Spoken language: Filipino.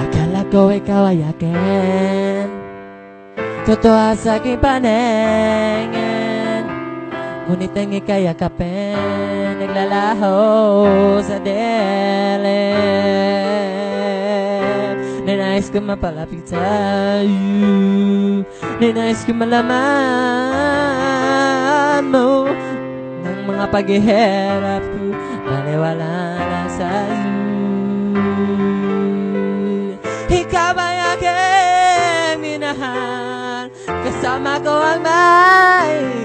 Akala ko ikaw ay akin, totoo sa aking paningin, ngunit ang ika'y yakapin, naglalaho sa dilim. Ninais ko mapalapit sa'yo, ninais ko malaman mo ng mga paghihirap ko, maniwala na sa'yo. Ikaw ay aking minahal, kasama ko ang may